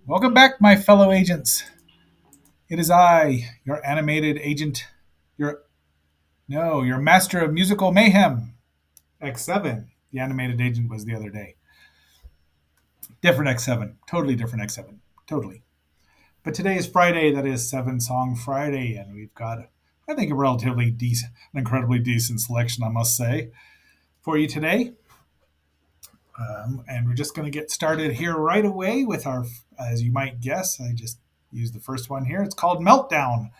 Welcome back, my fellow agents. It is I, your animated agent, your your master of musical mayhem, X7. The animated agent was the other day. Different X7, totally different X7, totally. But today is Friday. That is Seven Song Friday, and we've got, I think, a relatively decent, an incredibly decent selection, I must say, for you today. And we're just going to get started here right away with our, as you might guess, I just used the first one here. It's called Meltdown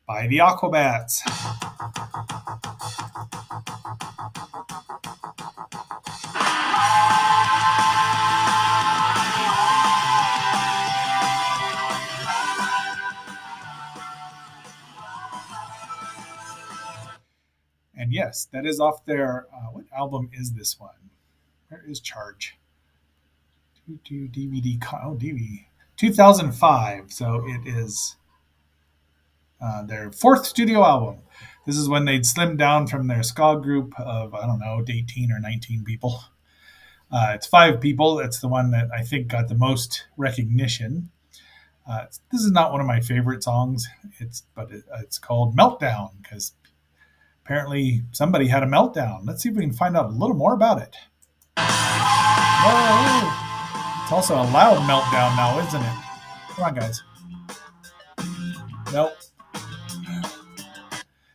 by the Aquabats. And yes, that is off their. What album is this one? Where is Charge? DVD. Oh, DVD. 2005. So it is their fourth studio album. This is when they'd slimmed down from their ska group of, I don't know, 18 or 19 people. It's five people. It's the one that I think got the most recognition. This is not one of my favorite songs. It's called Meltdown because apparently somebody had a meltdown. Let's see if we can find out a little more about it. Whoa! It's also a loud meltdown now, isn't it? Come on, guys. Nope.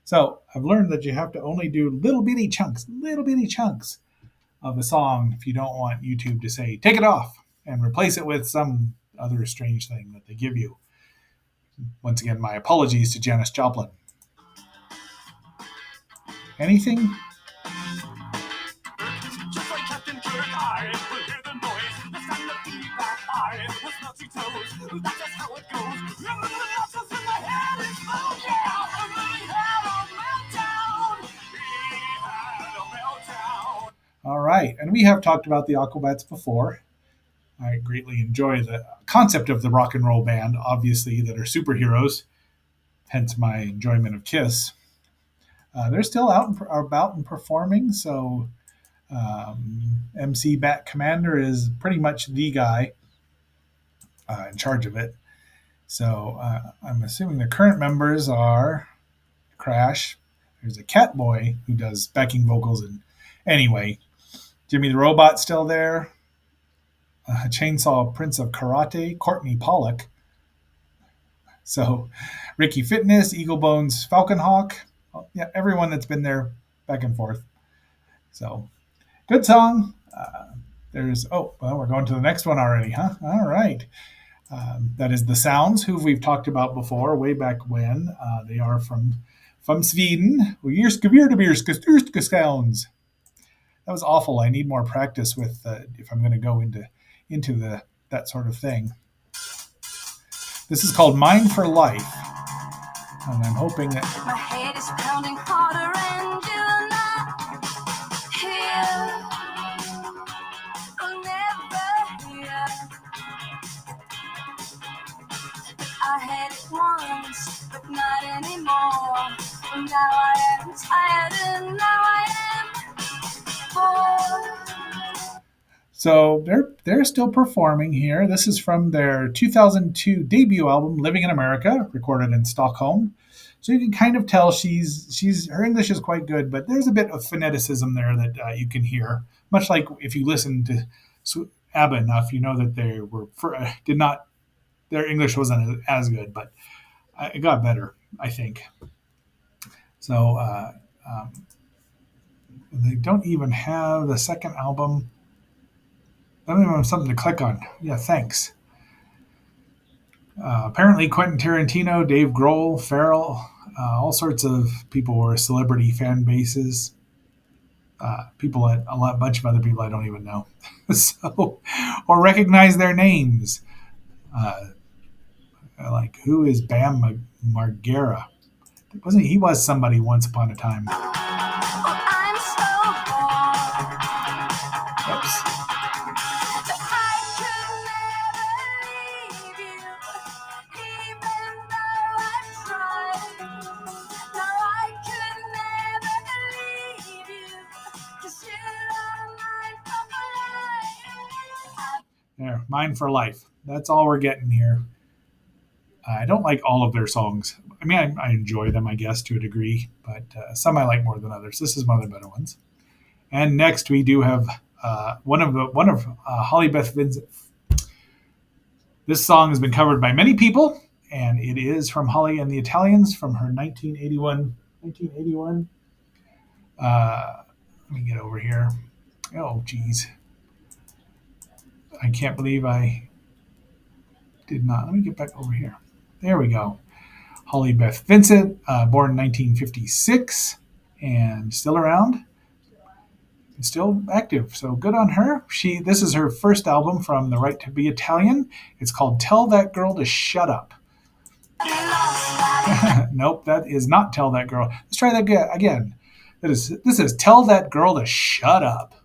So I've learned that you have to only do little bitty chunks of a song if you don't want YouTube to say, take it off and replace it with some other strange thing that they give you. Once again, my apologies to Janis Joplin. Anything? All right, and we have talked about the Aquabats before. I greatly enjoy the concept of the rock and roll band, obviously, that are superheroes, hence my enjoyment of Kiss. They're still out and about and performing, so MC Bat Commander is pretty much the guy in charge of it. So I'm assuming the current members are Crash. There's a Catboy who does backing vocals, and anyway, Jimmy the Robot's still there. Chainsaw Prince of Karate, Courtney Pollock. So Ricky Fitness, Eagle Bones, Falcon Hawk. Well, yeah, everyone that's been there back and forth. So good song. We're going to the next one already, huh? All right. That is The Sounds, who we've talked about before, way back when. They are from Sweden. Sounds. That was awful. I need more practice with if I'm going to go into that sort of thing. This is called Mine for Life, and I'm hoping that my head is pounding harder and you're not here. I'll never hear. I had it once, but not anymore. And now I am tired, and now I am bored. So they're still performing here. This is from their 2002 debut album, Living in America, recorded in Stockholm. So you can kind of tell she's her English is quite good, but there's a bit of phoneticism there that you can hear. Much like if you listen to ABBA enough, you know that they did not their English wasn't as good, but it got better, I think. So they don't even have the second album. I don't even have something to click on. Yeah, thanks. Apparently, Quentin Tarantino, Dave Grohl, Farrell, all sorts of people were celebrity fan bases. A bunch of other people I don't even know, so or recognize their names. Like who is Bam Margera? Wasn't he was somebody once upon a time? Oops. There, Mine for Life. That's all we're getting here. I don't like all of their songs. I mean, I enjoy them, I guess, to a degree, but some I like more than others. This is one of the better ones. And next we do have one of Holly Beth Vincent. This song has been covered by many people, and it is from Holly and the Italians from her 1981. 1981. Let me get over here. Oh, geez. I can't believe I did not. Let me get back over here. There we go. Holly Beth Vincent, born in 1956 and still around, still active. So good on her. This is her first album from The Right to Be Italian. It's called Tell That Girl to Shut Up. Nope, that is not Tell That Girl. Let's try that again. This is Tell That Girl to Shut Up.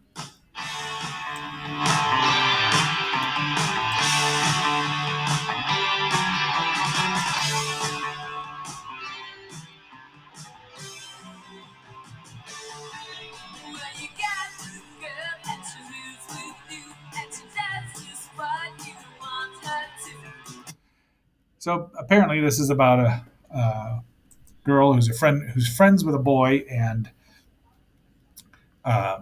So apparently, this is about a girl who's friends with a boy, and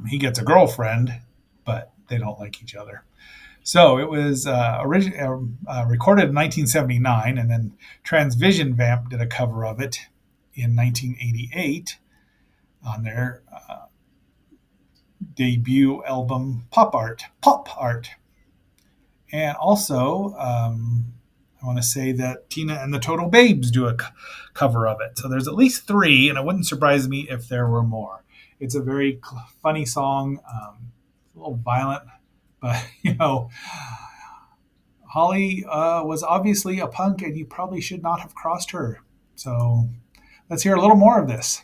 he gets a girlfriend, but they don't like each other. So it was recorded in 1979, and then Transvision Vamp did a cover of it in 1988 on their debut album Pop Art. And also, I want to say that Tina and the Total Babes do a cover of it. So there's at least three, and it wouldn't surprise me if there were more. It's a very funny song, a little violent, but Holly was obviously a punk, and you probably should not have crossed her. So let's hear a little more of this.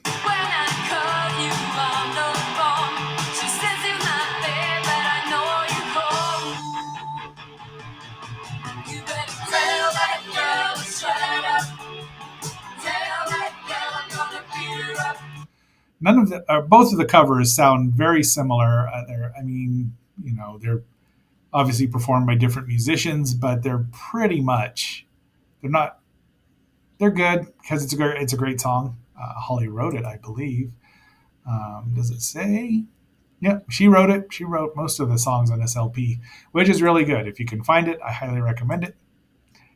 Both of the covers sound very similar. They're obviously performed by different musicians, but they're pretty much they're not they're good because it's a great song. Holly wrote it, I believe. Does it say? Yep, she wrote it. She wrote most of the songs on this LP, which is really good. If you can find it, I highly recommend it.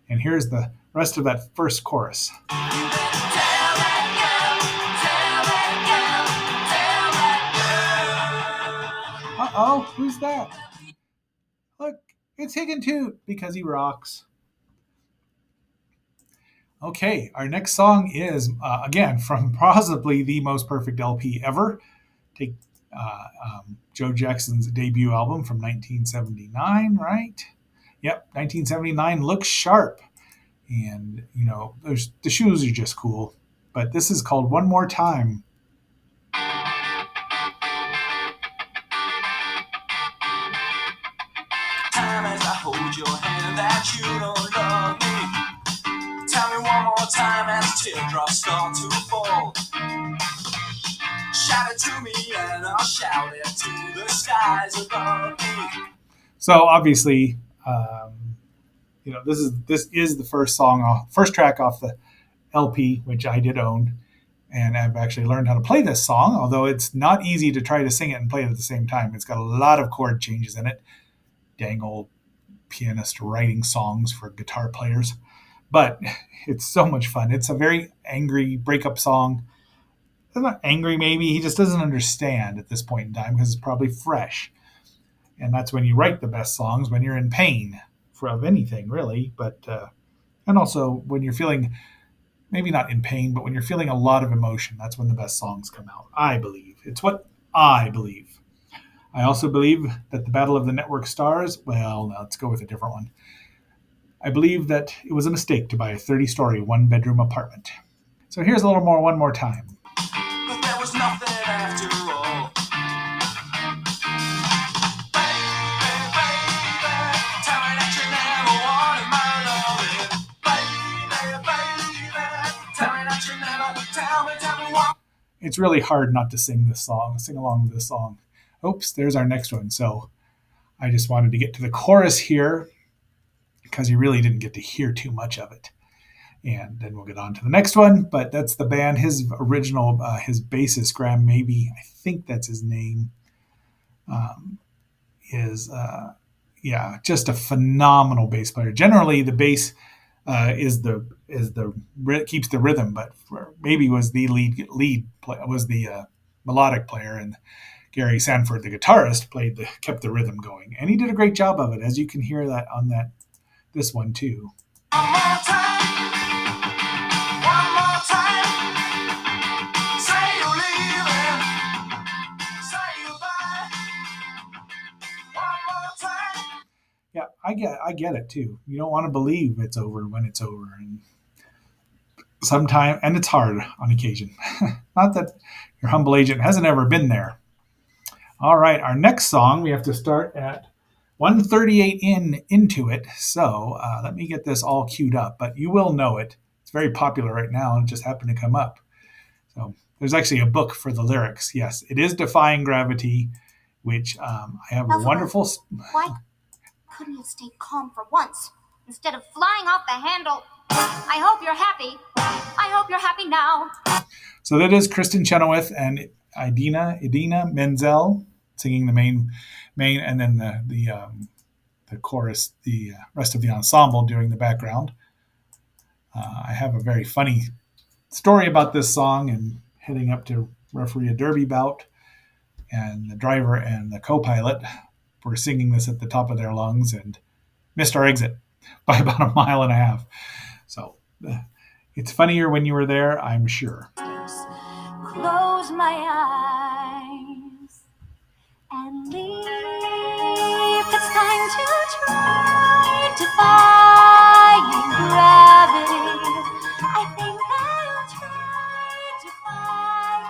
And here's the rest of that first chorus. Uh-oh, who's that? Look, it's Higgin Toot because he rocks. Okay, our next song is, again, from possibly the most perfect LP ever. Take Joe Jackson's debut album from 1979, right? Yep, 1979, Look Sharp. And, the shoes are just cool. But this is called One More Time. Time as I hold your hand that you don't love me. Tell me one more time as teardrops start to fall. Shout it to me and I'll shout it to the skies above me. So obviously, this is the first track off the LP, which I did own, and I've actually learned how to play this song. Although it's not easy to try to sing it and play it at the same time. It's got a lot of chord changes in it. Dang old pianist writing songs for guitar players, but it's so much fun. It's a very angry breakup song. It's not angry, maybe he just doesn't understand at this point in time because it's probably fresh. And that's when you write the best songs, when you're in pain of anything, really. But and also when you're feeling, maybe not in pain, but when you're feeling a lot of emotion, that's when the best songs come out. I believe. It's what I believe. I also believe that the Battle of the Network Stars, well, now let's go with a different one. I believe that it was a mistake to buy a 30-story one-bedroom apartment. So here's a little more One More Time. But there was nothing after all. It's really hard not to sing along with this song. Oops, there's our next one. So I just wanted to get to the chorus here because you really didn't get to hear too much of it. And then we'll get on to the next one. But that's the band. His original, his bassist, Graham Maybe, I think that's his name, um, is, yeah, just a phenomenal bass player. Generally, the bass is the keeps the rhythm, but Maybe was the lead was the melodic player, and Gary Sanford, the guitarist, kept the rhythm going, and he did a great job of it, as you can hear that on this one too. One more time, say you're leaving, say goodbye. One more time. Yeah, I get it too. You don't want to believe it's over when it's over, and and it's hard on occasion. Not that your humble agent hasn't ever been there. All right, our next song, we have to start at 138 into it. So let me get this all queued up, but you will know it. It's very popular right now, and it just happened to come up. So there's actually a book for the lyrics. Yes, it is Defying Gravity, which I have a wonderful. Why couldn't you stay calm for once instead of flying off the handle? I hope you're happy. I hope you're happy now. So that is Kristen Chenoweth and Idina Menzel singing the main, and then the chorus, the rest of the ensemble doing the background. I have a very funny story about this song and heading up to referee a derby bout, and the driver and the co-pilot were singing this at the top of their lungs and missed our exit by about a mile and a half. So it's funnier when you were there, I'm sure. Close my eyes and leave. It's time to try defying gravity. I think I'll try defying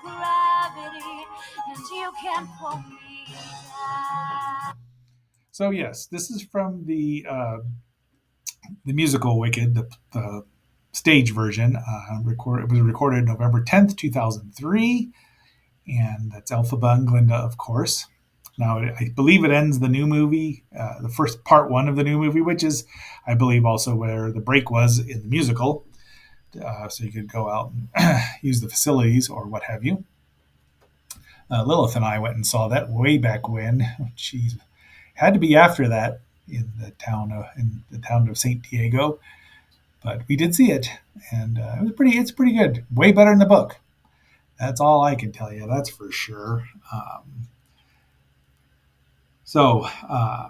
gravity, and you can't pull me down. So yes, this is from the musical Wicked, the stage version. It was recorded November 10th, 2003, and that's Elphaba and Glinda, of course. Now, I believe it ends the new movie, the first part one of the new movie, which is, I believe, also where the break was in the musical. So you could go out and use the facilities or what have you. Lilith and I went and saw that way back when. Geez, had to be after that in the town of St. Diego, but we did see it, and it's pretty good. Way better than the book. That's all I can tell you. That's for sure.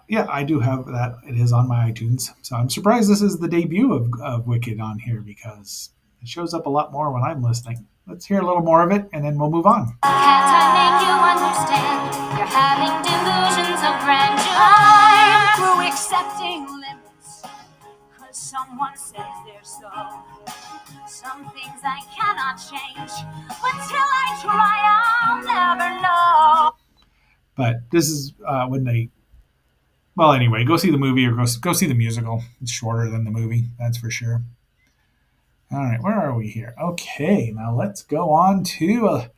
Yeah, I do have that. It is on my iTunes. So I'm surprised this is the debut of Wicked on here, because it shows up a lot more when I'm listening. Let's hear a little more of it, and then we'll move on. Can't I make you understand? You're having delusions of grandeur. I'm through accepting limits, 'cause someone says they're so. Some things I cannot change, but till I try, I'll never know. But this is when they. Well, anyway, go see the movie or go see the musical. It's shorter than the movie, that's for sure. All right, where are we here? Okay, now let's go on to a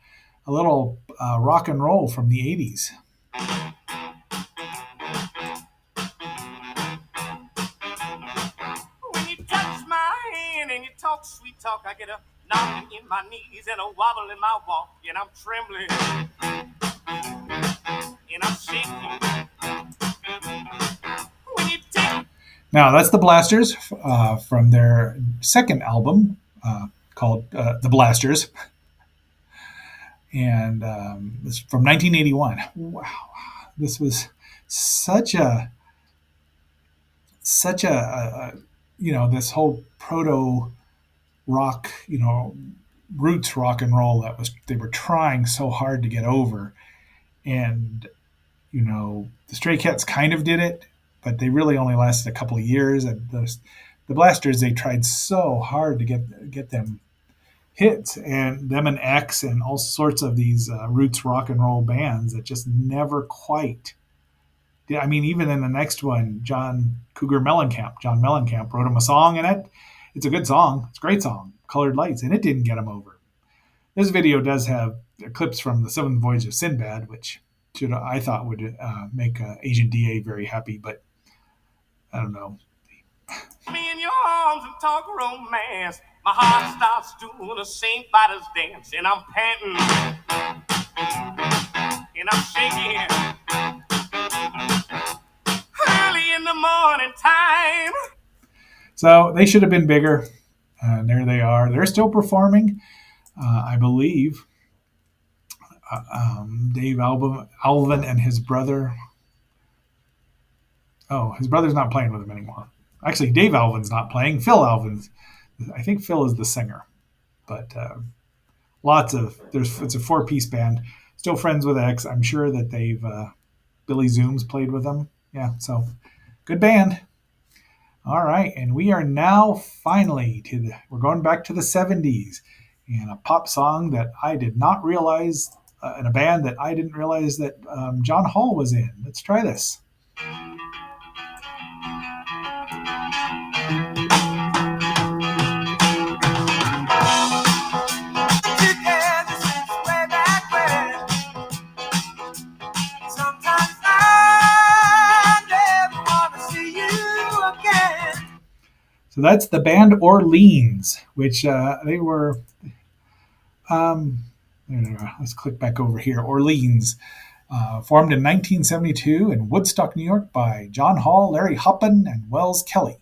little rock and roll from the 80s. When you touch my hand and you talk sweet talk, I get a knocking in my knees and a wobble in my walk, and I'm trembling and I'm shaking. When you take Now, that's the Blasters from their second album called The Blasters. And it's from 1981. Wow. This was such a this whole proto rock, roots rock and roll they were trying so hard to get over. And, the Stray Cats kind of did it, but they really only lasted a couple of years. And the Blasters, they tried so hard to get them hits, and them and X and all sorts of these roots rock and roll bands that just never quite did. I mean, even in the next one, John Mellencamp wrote him a song, and it's a good song. It's a great song, Colored Lights, and it didn't get him over. This video does have clips from the Seventh Voyage of Sinbad, which I thought would make Agent DA very happy, but I don't know. talk romance. My heart starts doing a St. Vitus dance, and I'm panting, and I'm shaking early in the morning time. So they should have been bigger. And there they are. They're still performing, I believe. Dave Alvin and his brother. Oh, his brother's not playing with him anymore. Actually, Dave Alvin's not playing. Phil Alvin's. I think Phil is the singer. But lots of there's. It's a four-piece band. Still friends with X. I'm sure that they've. Billy Zooms played with them. Yeah, so good band. All right, and we are now finally we're going back to the 70s and a pop song that I did not realize, in a band that I didn't realize that John Hall was in. Let's try this. So that's the band Orleans, which they were. Um, let's click back over here. Orleans, formed in 1972 in Woodstock, New York, by John Hall, Larry Hoppin, and Wells Kelly.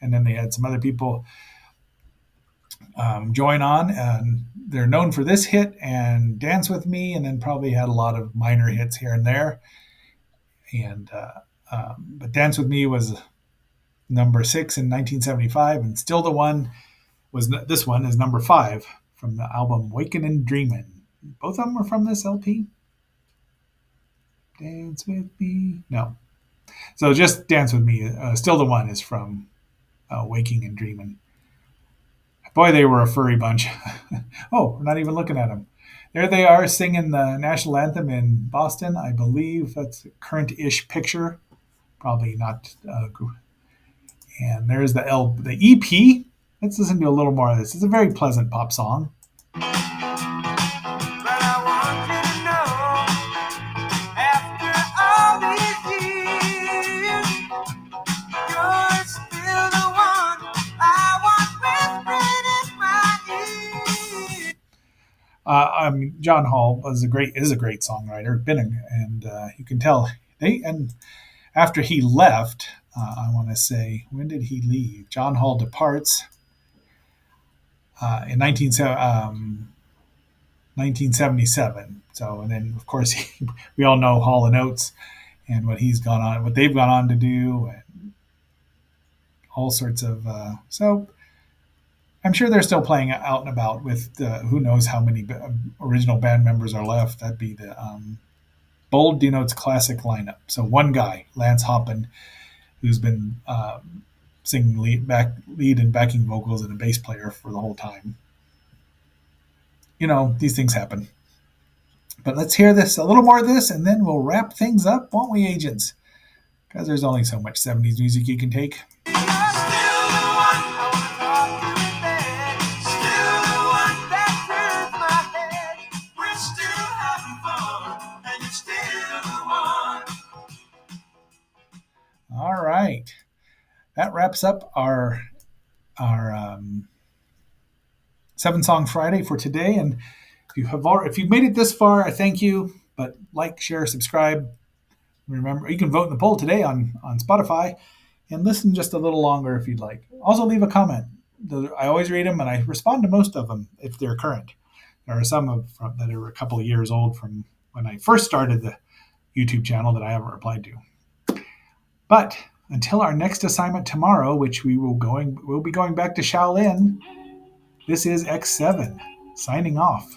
And then they had some other people join on, and they're known for this hit and Dance with Me, and then probably had a lot of minor hits here and there. And but Dance with Me was number 6 in 1975, and Still the One was this one is number 5 from the album Wakin' and Dreamin'. Both of them were from this LP. Dance with Me, no. So just Dance with Me. Still the One is from Waking and Dreamin'. Boy, they were a furry bunch. Oh, we're not even looking at them. There they are singing the national anthem in Boston. I believe that's a current-ish picture. Probably not. And there's the EP. Let's listen to a little more of this. It's a very pleasant pop song. John Hall is a great songwriter. And you can tell and after he left, I want to say, when did he leave? John Hall departs in 1977. So, and then of course we all know Hall and Oates and what they've gone on to do, and all sorts of. So I'm sure they're still playing out and about with who knows how many original band members are left. That'd be the bold denotes classic lineup. So one guy, Lance Hoppin, who's been singing lead and backing vocals and a bass player for the whole time. You know, these things happen. But let's hear this, a little more of this, and then we'll wrap things up, won't we, agents? Because there's only so much 70s music you can take. All right, that wraps up our 7-song Friday for today. And if you've made it this far, I thank you. But like, share, subscribe. Remember, you can vote in the poll today on Spotify, and listen just a little longer if you'd like. Also, leave a comment. I always read them, and I respond to most of them if they're current. There are some that are a couple of years old from when I first started the YouTube channel that I haven't replied to. But until our next assignment tomorrow, which we'll be going back to Shaolin. This is X7 signing off.